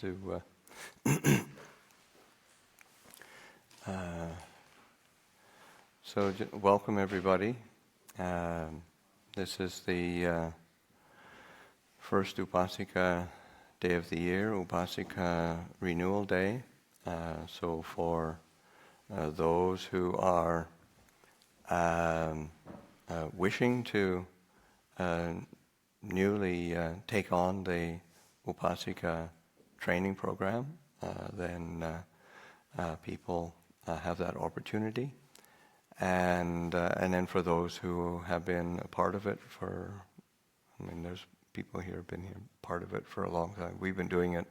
to welcome everybody. This is the first Upāsikā day of the year, Upāsikā Renewal Day. So for those who are wishing to newly take on the Upasika training program, then people have that opportunity. And then for those who have been a part of it there's people here who've been here part of it for a long time. We've been doing it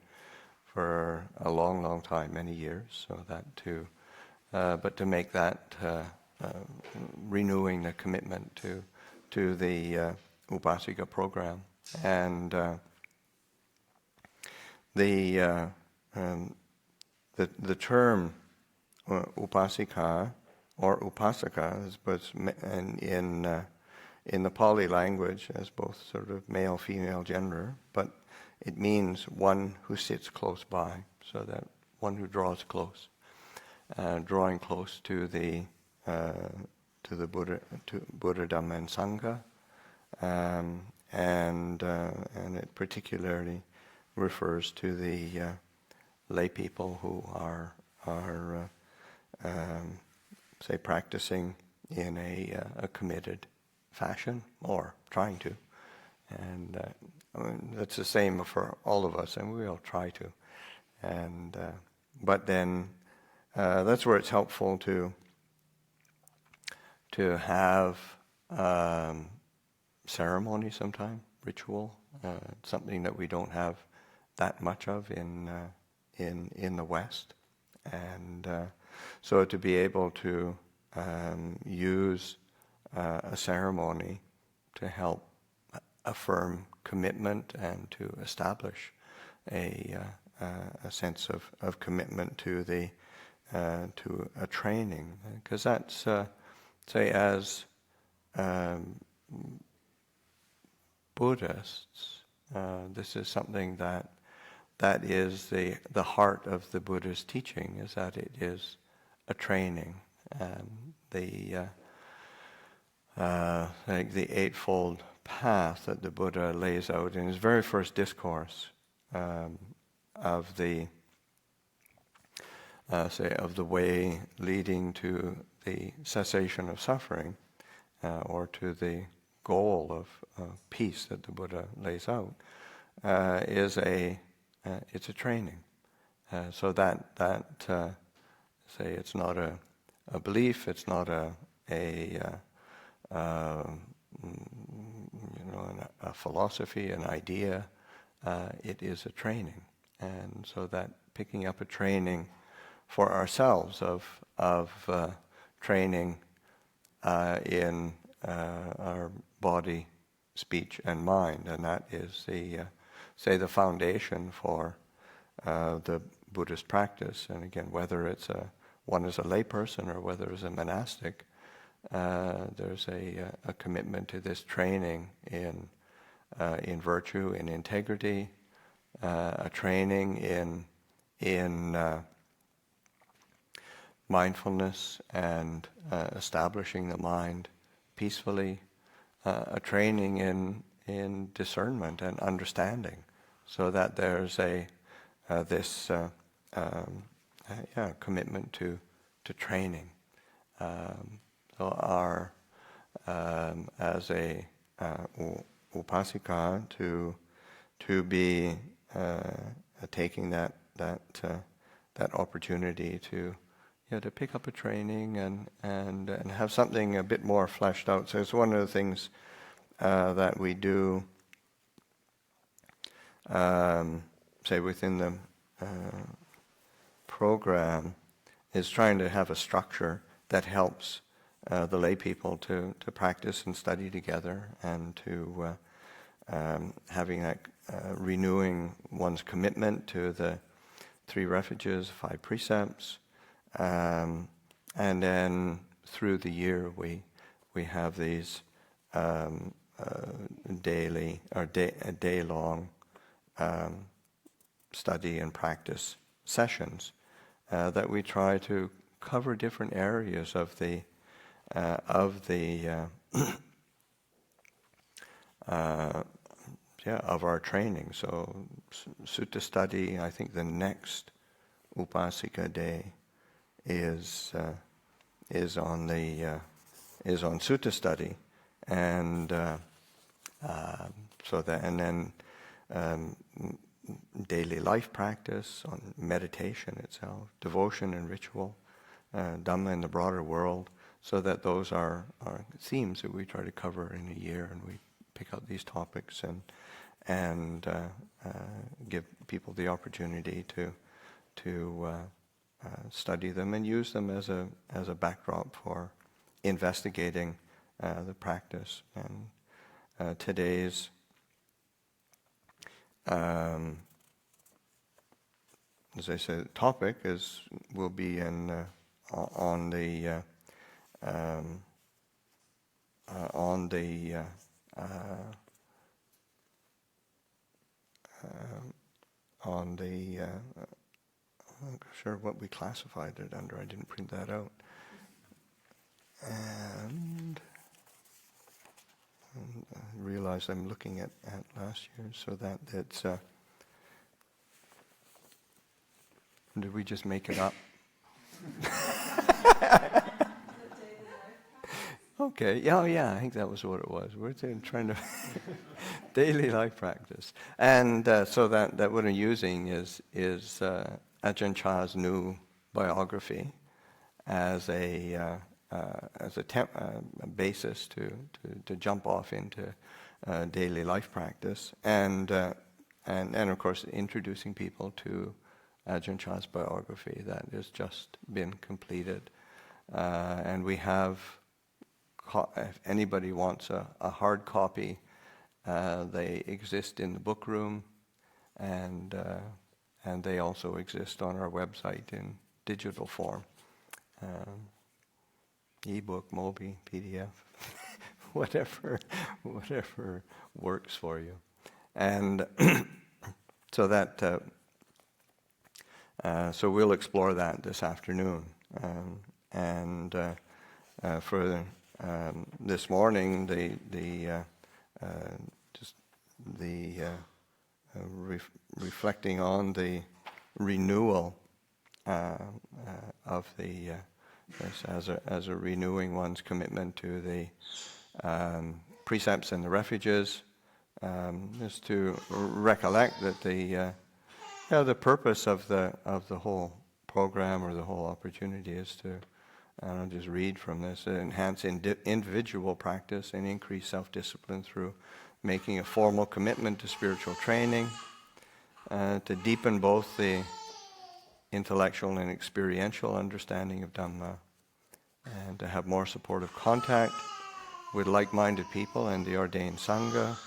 for a long, long time, many years. So that too, but to make that renewing the commitment to the Upasika program, and the term Upāsikā or Upasika is in the Pali language as both sort of male, female gender, but it means one who sits close by, so that one who draws close, drawing close to the Buddha, to Buddha, Dhamma, and Sangha, and it particularly refers to the lay people who are say practicing in a committed fashion, or trying to, and that's the same for all of us, and we all try to, and but then that's where it's helpful to have ceremony sometime, ritual, something that we don't have that much of in the West, and so to be able to use a ceremony to help affirm commitment and to establish a sense of commitment to to a training, because that's say as Buddhists, this is something that is the heart of the Buddha's teaching, is that it is a training. Like the Eightfold Path that the Buddha lays out in his very first discourse of the way leading to the cessation of suffering, or to the goal of peace that the Buddha lays out, it's a training. So that say it's not a belief, it's not a philosophy, an idea. It is a training, and so that picking up a training for ourselves of training in our body, speech, and mind, and that is the foundation for the Buddhist practice. And again, whether it's one is a layperson or whether it's a monastic, there's a commitment to this training in virtue, in integrity, a training in mindfulness and establishing the mind peacefully, a training in discernment and understanding, so that there's this commitment to training. So our as a Upāsikā to be taking that opportunity to pick up a training and have something a bit more fleshed out. So it's one of the things that we do, say within the program, is trying to have a structure that helps the lay people to practice and study together, and to having that renewing one's commitment to the 3 refuges, 5 precepts, and then through the year we have these daily or day-long study and practice sessions, that we try to cover different areas of the of our training. So sutta study, I think the next Upasika day is on sutta study, and then daily life practice on meditation itself, devotion and ritual, Dhamma in the broader world, so that those are themes that we try to cover in a year, and we pick out these topics and give people the opportunity to study them and use them as a backdrop for investigating the practice. And today's as I said, topic will be on the I'm not sure what we classified it under. I didn't print that out. And I realize I'm looking at last year, so that's. Did we just make it up? Okay. Yeah. I think that was what it was. We're trying to daily life practice, and so that what I'm using is Ajahn Chah's new biography as a basis to jump off into daily life practice, and of course introducing people to Ajahn Chah's biography that has just been completed, and we have. If anybody wants a hard copy, they exist in the book room, and they also exist on our website in digital form, ebook, Mobi, PDF, whatever works for you, and so we'll explore that this afternoon, and for. This morning, reflecting on the renewal of as a renewing one's commitment to the precepts and the refuges, is to recollect that the purpose of the whole program or the whole opportunity is to. And I'll just read from this. Enhance individual practice and increase self-discipline through making a formal commitment to spiritual training, to deepen both the intellectual and experiential understanding of Dhamma, and to have more supportive contact with like-minded people and the ordained Sangha,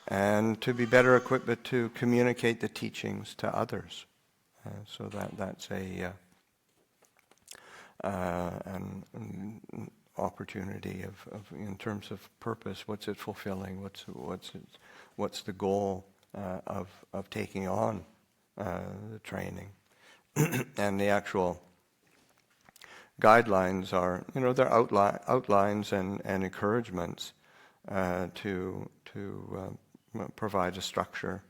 and to be better equipped to communicate the teachings to others. So that's an opportunity of in terms of purpose. What's it fulfilling? What's the goal of taking on the training? And the actual guidelines are, they're outlines and encouragements to provide a structure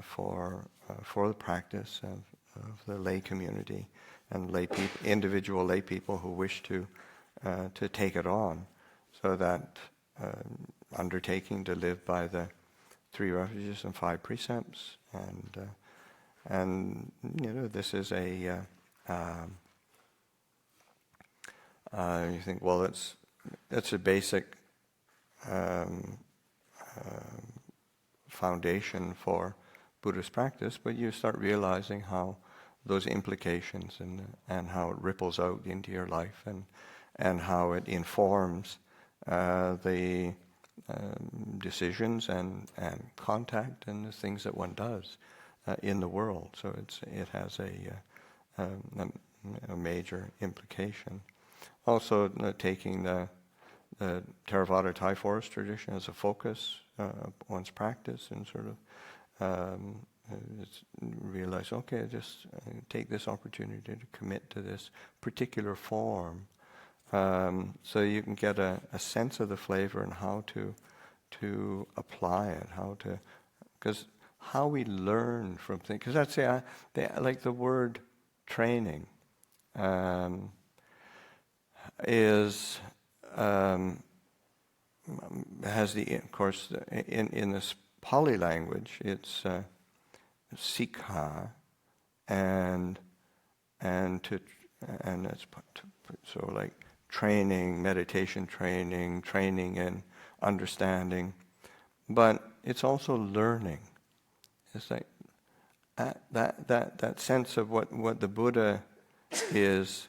for the practice of the lay community and individual lay people who wish to take it on, so that undertaking to live by the 3 refuges and 5 precepts, and this is you think, well, it's a basic foundation for Buddhist practice, but you start realizing how those implications and how it ripples out into your life, and how it informs the decisions and contact and the things that one does in the world. So it has a major implication. Also, taking the Theravada Thai forest tradition as a focus of one's practice, and sort of realize, okay, just take this opportunity to commit to this particular form, so you can get a sense of the flavor and how to apply it, because how we learn from things, because that's like the word training is has of course in this Pali language it's sikha and it's so like training, meditation training in understanding, but it's also learning. It's like that sense of what the Buddha is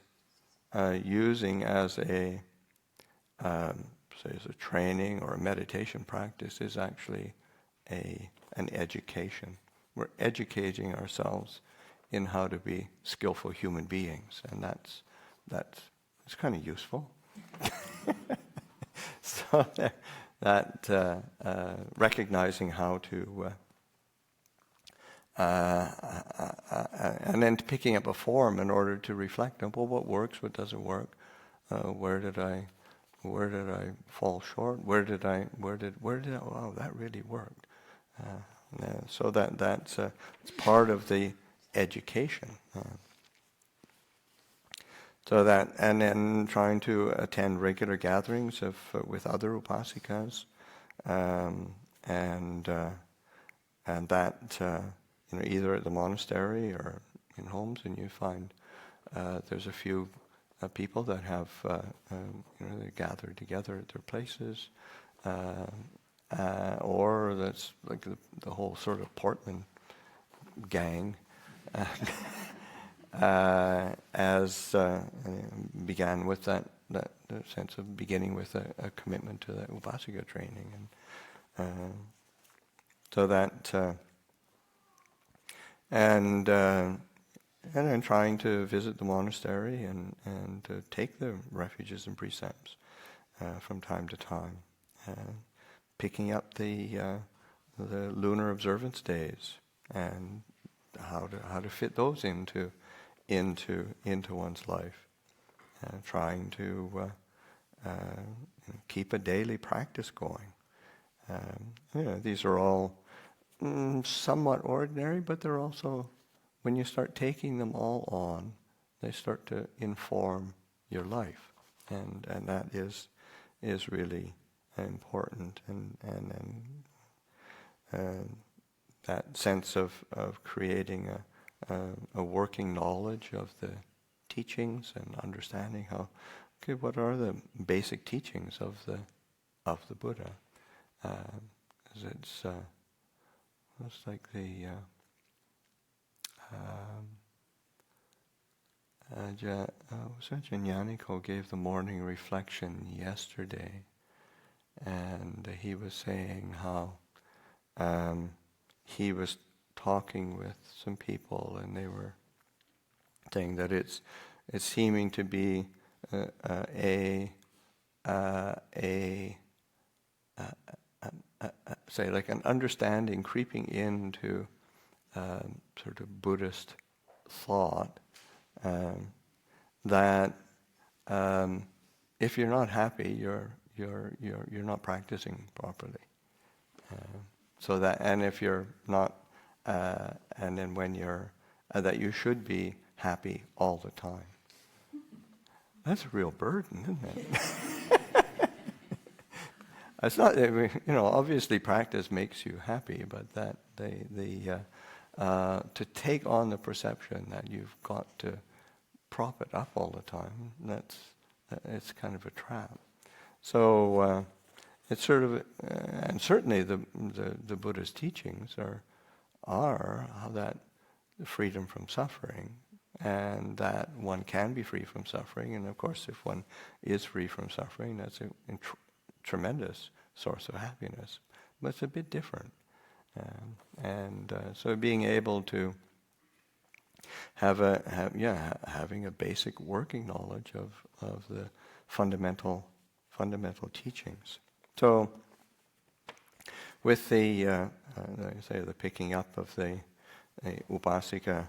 using as a training or a meditation practice is actually an education. We're educating ourselves in how to be skillful human beings, and it's kind of useful. So that recognizing how to and then picking up a form in order to reflect on, well, what works, what doesn't work, where did I fall short, wow, that really worked. So that's it's part of the education. So that, and then trying to attend regular gatherings with other upasikas, and that either at the monastery or in homes, and you find there's a few people that have they gather together at their places, or that's like the whole sort of Portman gang. As began with that sense of beginning with a commitment to the Upasika training, and so that and then trying to visit the monastery and to take the refuges and precepts from time to time, picking up the lunar observance days and how to fit those into one's life, trying to keep a daily practice going. These are all somewhat ordinary, but they're also, when you start taking them all on, they start to inform your life, and that is really important, and that sense of creating a working knowledge of the teachings and understanding what are the basic teachings of the Buddha. It's like the Jnaniko gave the morning reflection yesterday, and he was saying how he was talking with some people, and they were saying that it's seeming to be say like an understanding creeping into sort of Buddhist thought, that if you're not happy, you're not practicing properly. So that, and if you're not, and then when you're, that you should be happy all the time. That's a real burden, isn't it? It's not, obviously practice makes you happy, but that to take on the perception that you've got to prop it up all the time, it's kind of a trap. So it's sort of, and certainly the Buddha's teachings are how that freedom from suffering, and that one can be free from suffering, and of course if one is free from suffering, that's a tremendous source of happiness, but it's a bit different. So being able to having a basic working knowledge of the fundamental teachings. So with the picking up of the Upasika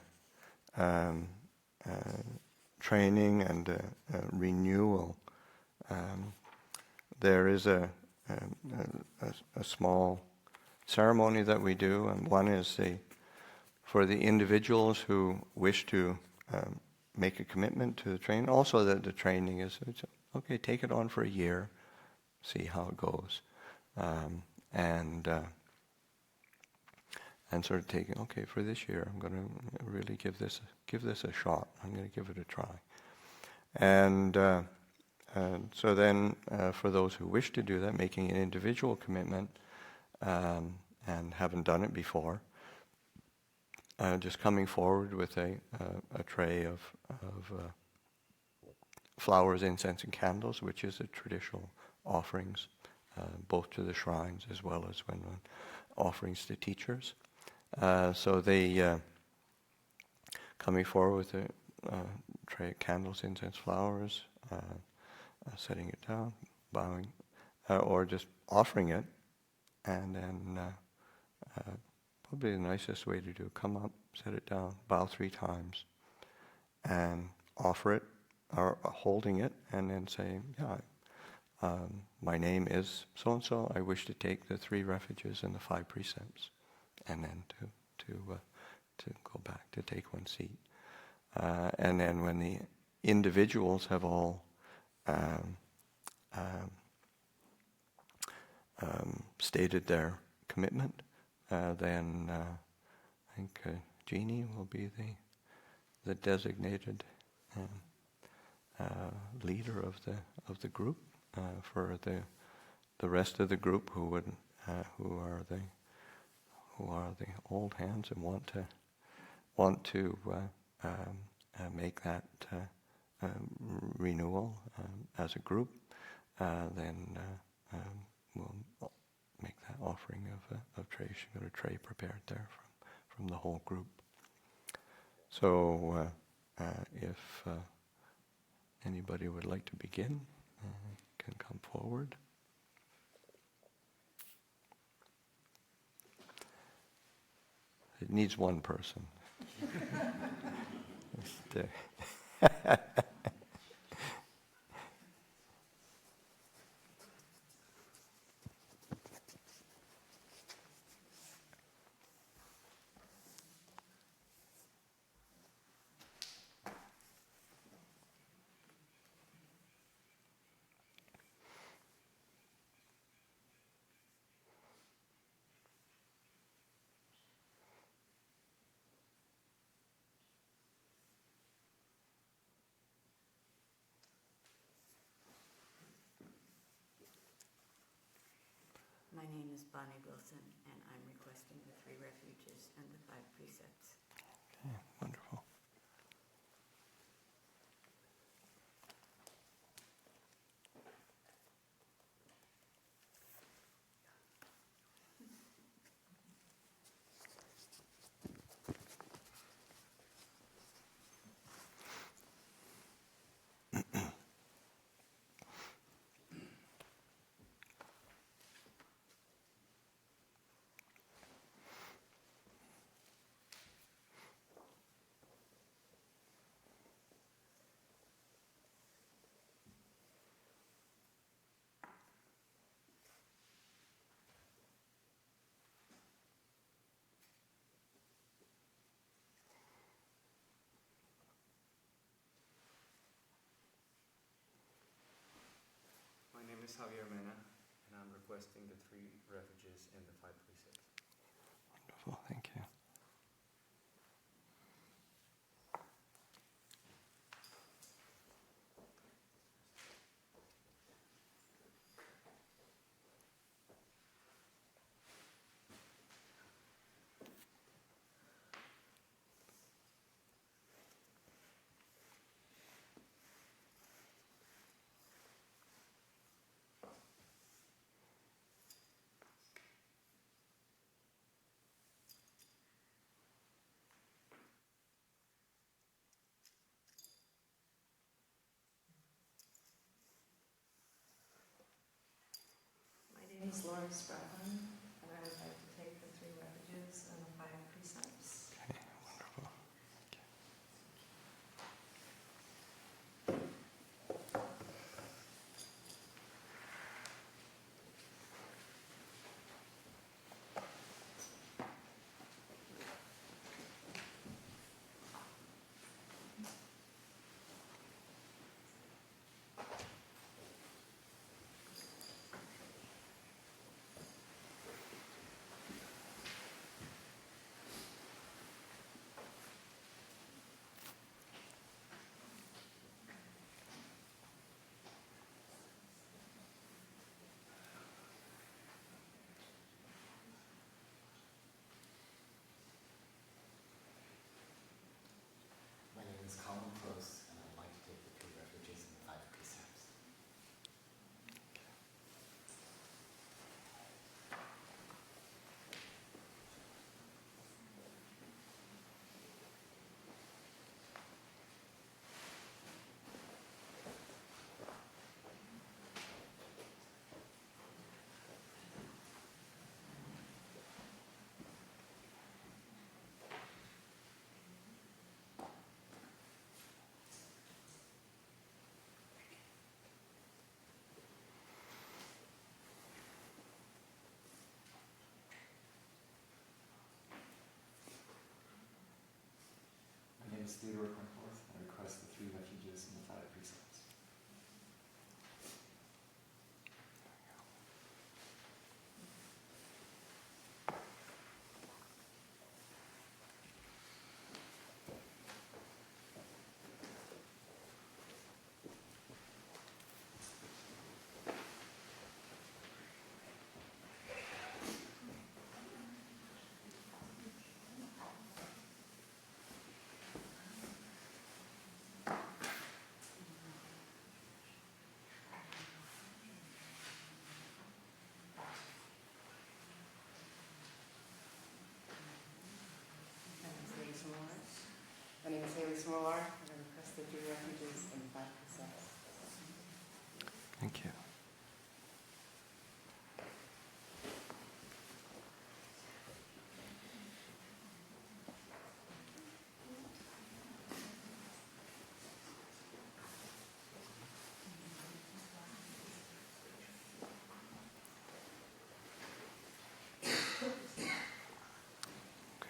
training and renewal. There is a small ceremony that we do, and one is for the individuals who wish to make a commitment to the training. Also, the training is, okay, take it on for a year, see how it goes, and sort of taking, okay, for this year, I'm going to really give this a shot. I'm going to give it a try, and so then for those who wish to do that, making an individual commitment and haven't done it before, just coming forward with a tray of flowers, incense, and candles, which is the traditional offerings, both to the shrines as well as when offerings to teachers. So they coming forward with a tray of candles, incense, flowers, setting it down, bowing, or just offering it, and then probably the nicest way to do it, come up, set it down, bow 3 times, and offer it, or holding it, and then saying, my name is so-and-so, I wish to take the 3 refuges and the 5 precepts, and then to go back, to take one seat. And then when the individuals have all stated their commitment, then I think Jeannie will be the designated leader of the group for the rest of the group who are the old hands and want to make that renewal as a group. Then we'll make that offering of tray. She's got a tray prepared there from the whole group. So if anybody would like to begin, can come forward. It needs one person. My name is Bonnie Wilson, and I'm requesting the 3 refuges and the 5 precepts. Okay, wonderful. My name is Javier Mena, and I'm requesting the 3 refuges and the 5 precepts. Wonderful, thank you. My name is Laura Spradlin, and I would like to take the 3 refuges and the 5 precepts. Okay. is Theodore Quentworth, and I request the 3 refuges and the 5 precepts. My name is Haley Smolar, and I request the 3 refuges and 5 precepts. Thank you.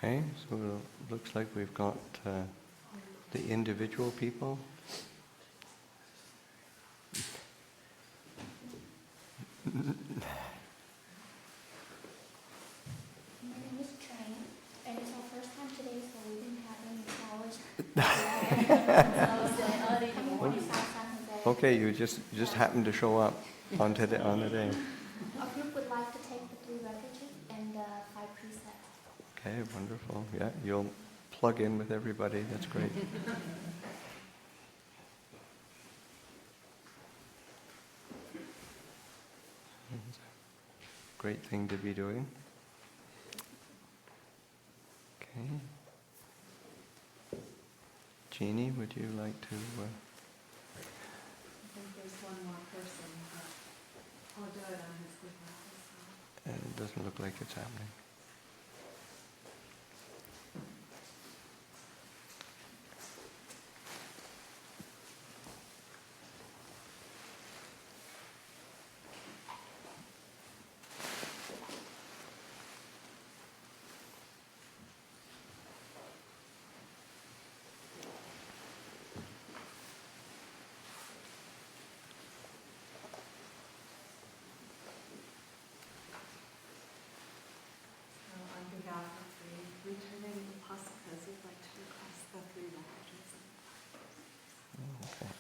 Okay, so it looks like we've got the individual people. My name is Train, and it's our first time today, so we didn't have any knowledge. Okay, you just happened to show up on the day. Our group would like to take the 3 refuges and 5 precepts. Okay, wonderful. Yeah, you'll plug in with everybody. That's great. Great thing to be doing. Okay. Jeannie, would you like to... I think there's one more person, but I'll do it on his behalf. It doesn't look like it's happening. So on behalf of the returning Upasikas, we'd like to request the 3 refuges. Okay.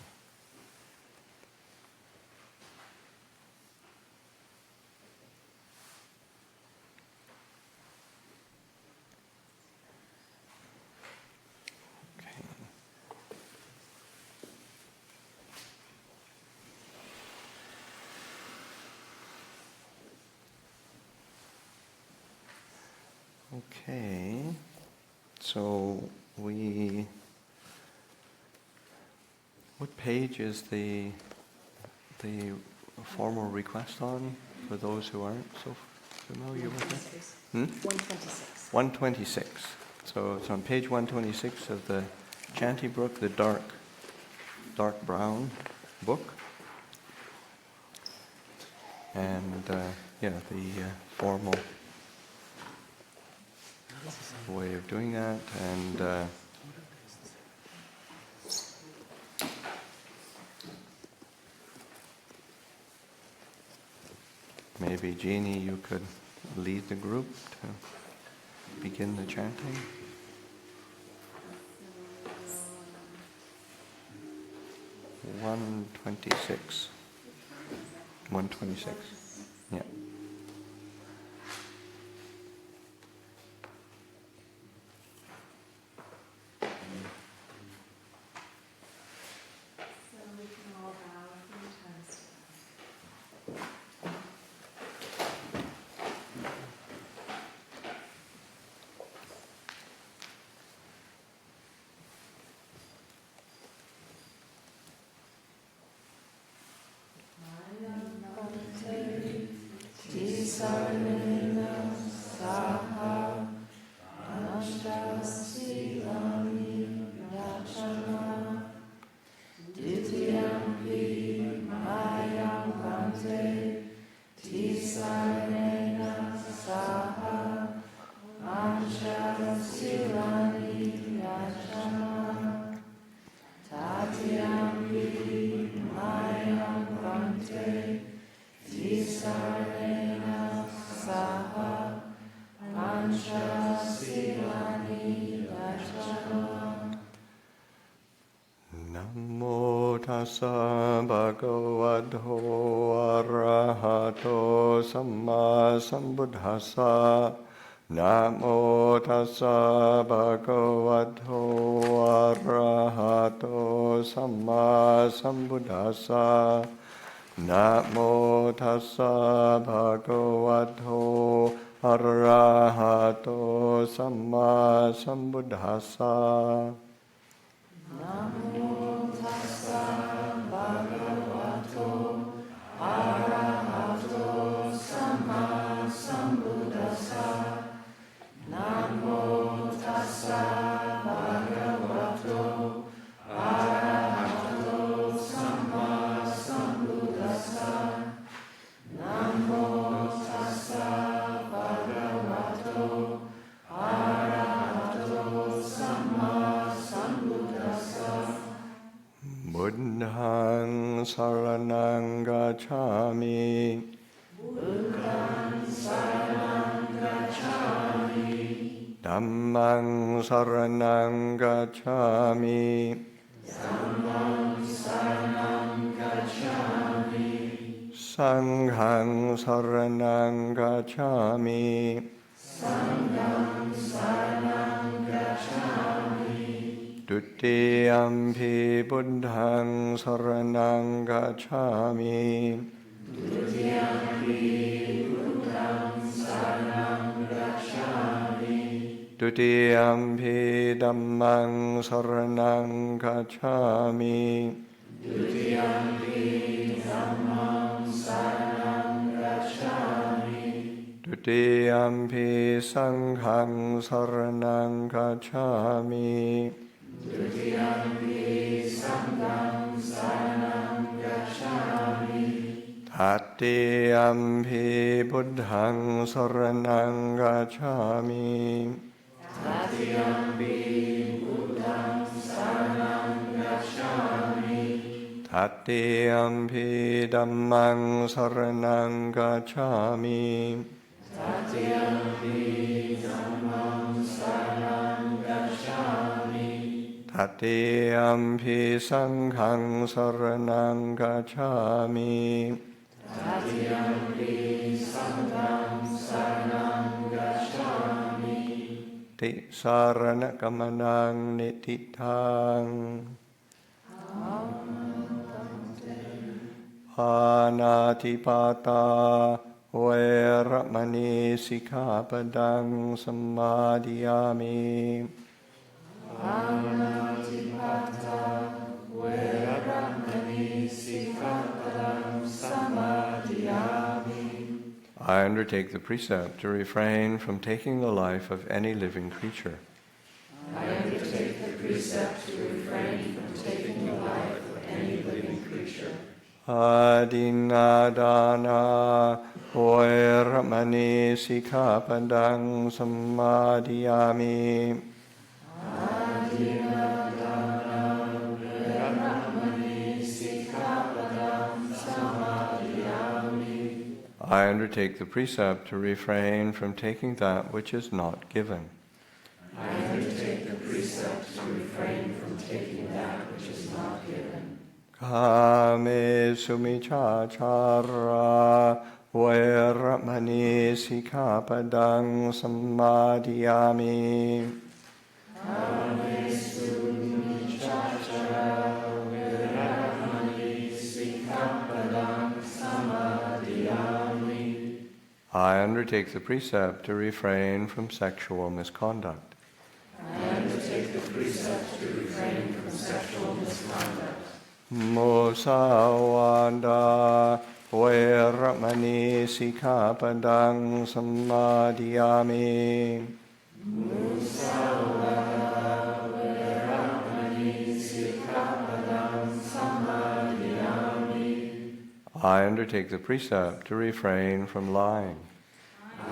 Okay. Okay, so what page is the formal request on, for those who aren't so familiar with it? 126. 126. So it's on page 126 of the Chanty Brook, the dark brown book. And the formal way of doing that, and maybe Jeannie, you could lead the group to begin the chanting. 126. 126. Yeah. So we can all bow a few times. tassa bhagavato arahato samma sambuddhassa. Namo tassa bhagavato arahato samma sambuddhassa. Namo tassa bhagavato arahato samma sambuddhassa. Namo tassa bhagavato arahato samma sambuddhassa. Namo tassa bhagavato arahato samma sambuddhassa. Namo tassa bhagavato arahato samma sambuddhassa. Buddhaṃ saranang gacchāmi. Buddhaṃ saranang gacchāmi. Dhammang saranang gacchāmi. Dhammam saranam gacchāmi. Sanghang saranang gacchāmi. Sangham saranam gacchāmi. Dutiyampi buddhaṃ saranang gacchāmi. Dutiyampi buddhaṃ saranam gacchāmi. Dutiyampi dhammang saranang gacchāmi. Dutiyampi dhammam saranam gacchāmi. Dutiyampi sanghang saranang gacchāmi. Dutiyampi sangham saranam gacchāmi. Tatiyampi buddhaṃ saranang gacchāmi. Tatiyampi buddhaṃ saranam gacchāmi. Tatiyampi dhammang saranang gacchāmi. Tatiyampi dhammam saranam gacchāmi. Tatiyampi sanghang saranang gacchāmi. Tatiyampi sangham saranam gacchāmi. Tisaranakamanaṃ nititaṃ. Panatipata veramani sikkhapadang samadhiyami. Panatipata veramani sikkhapadang samadhiyami. I undertake the precept to refrain from taking the life of any living creature. I undertake the precept to refrain from taking the life of any living creature. Adinadana veramani sikkhapadang samadhiyami. Adinadana veramani sikkhapadang samadhiyami. I undertake the precept to refrain from taking that which is not given. I undertake the precept to refrain from taking that which is not given. Kame sumichachara veramani sikkhapadang samadhiyami. Kame sumichachara veramani sikkhapadang samadhiyami. I undertake the precept to refrain from sexual misconduct. I undertake the precept to refrain from sexual misconduct. Musawada veramani sikkhapadang samadhiyami. Musawada veramani sikkhapadang samadhiyami. I undertake the precept to refrain from lying.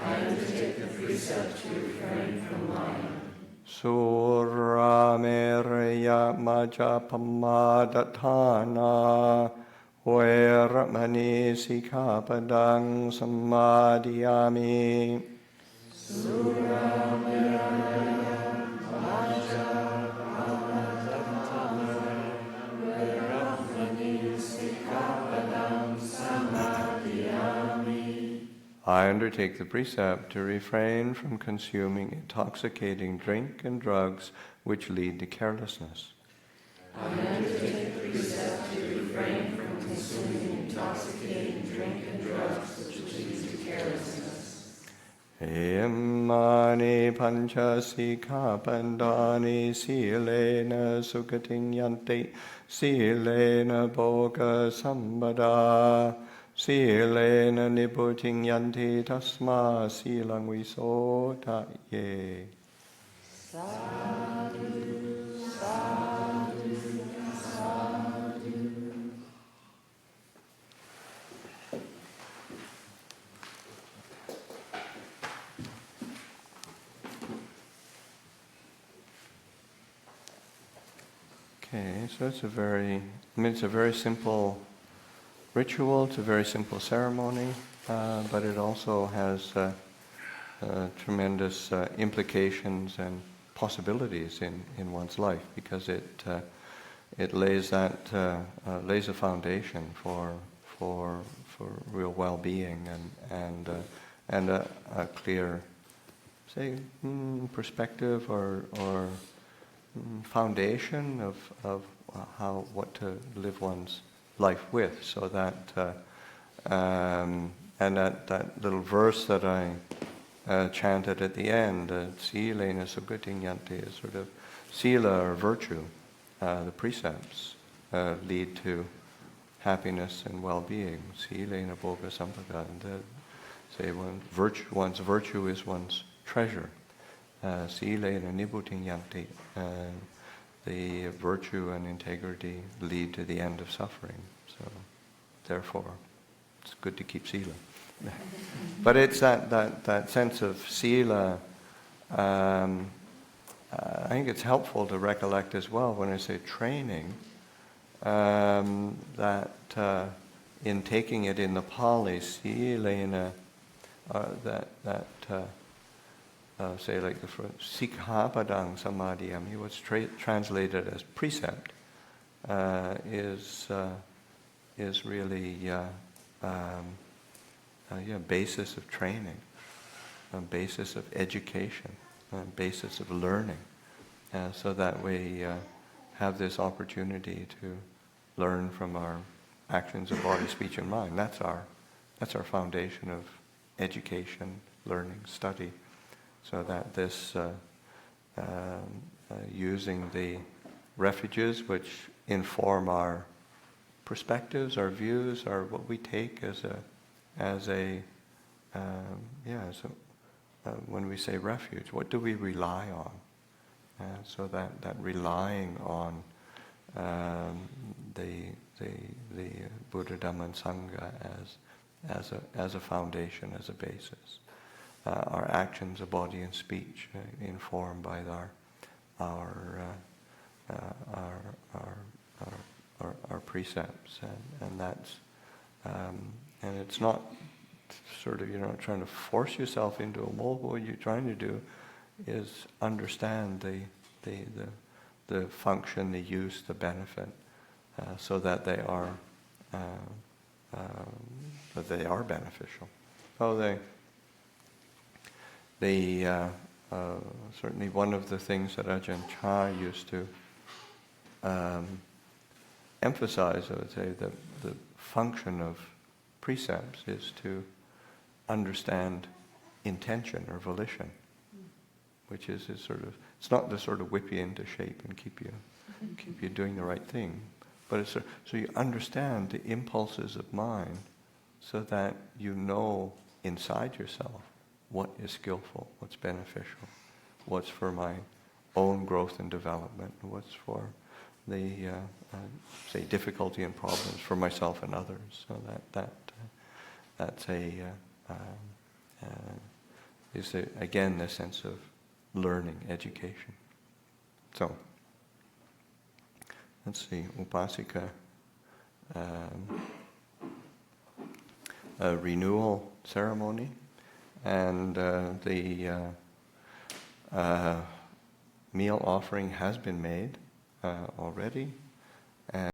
I undertake the precept to refrain from lying. Suramereya majapamadatthana veramani sikkhapadang samadhiyami. Suramereya majapamadatthana veramani I undertake the precept to refrain from consuming intoxicating drink and drugs which lead to carelessness. I undertake the precept to refrain from consuming intoxicating drink and drugs which lead to carelessness. Imani panchasika pandani silena sukating yanti silena bhoga sambada silena niputing yanti tasma silang visota ye. Sadhu, sadhu, sadhu. Okay, so it's a very simple ritual, it's a very simple ceremony, but it also has tremendous implications and possibilities in one's life, because it lays lays a foundation for real well-being and a clear, say, perspective or foundation of what to live one's life with, so that and that little verse that I chanted at the end, Silena Sugating Yanti, is sort of sila or virtue. The precepts lead to happiness and well-being. Silena Bhoga Sampada, and say one's virtue is one's treasure. Silena Nibuting Yanti, the virtue and integrity lead to the end of suffering. So, therefore, it's good to keep sila. But it's that sense of sila. I think it's helpful to recollect as well when I say training, that in taking it in the Pali, silena, say like the phrase sikhapadang samadhiyami, what's translated as precept, is really basis of training, a basis of education, a basis of learning, so that we have this opportunity to learn from our actions of body, speech, and mind. That's our foundation of education, learning, study. So that this using the refuges which inform our perspectives, our views, or what we take when we say refuge, what do we rely on? So that relying on the Buddha, Dhamma, and Sangha as a foundation, as a basis. Our actions of body and speech informed by our precepts, and that's and it's not sort of, you're not trying to force yourself into a mold. What you're trying to do is understand the function, the use, the benefit, so that they are beneficial. So certainly one of the things that Ajahn Chah used to emphasize, I would say, the function of precepts is to understand intention or volition, which is it's not to sort of whip you into shape and keep you doing the right thing, but it's so you understand the impulses of mind, so that you know inside yourself what is skillful, what's beneficial, what's for my own growth and development, what's for the say difficulty and problems for myself and others. So that's is again the sense of learning, education. So let's see, Upāsikā renewal ceremony. And the meal offering has been made already.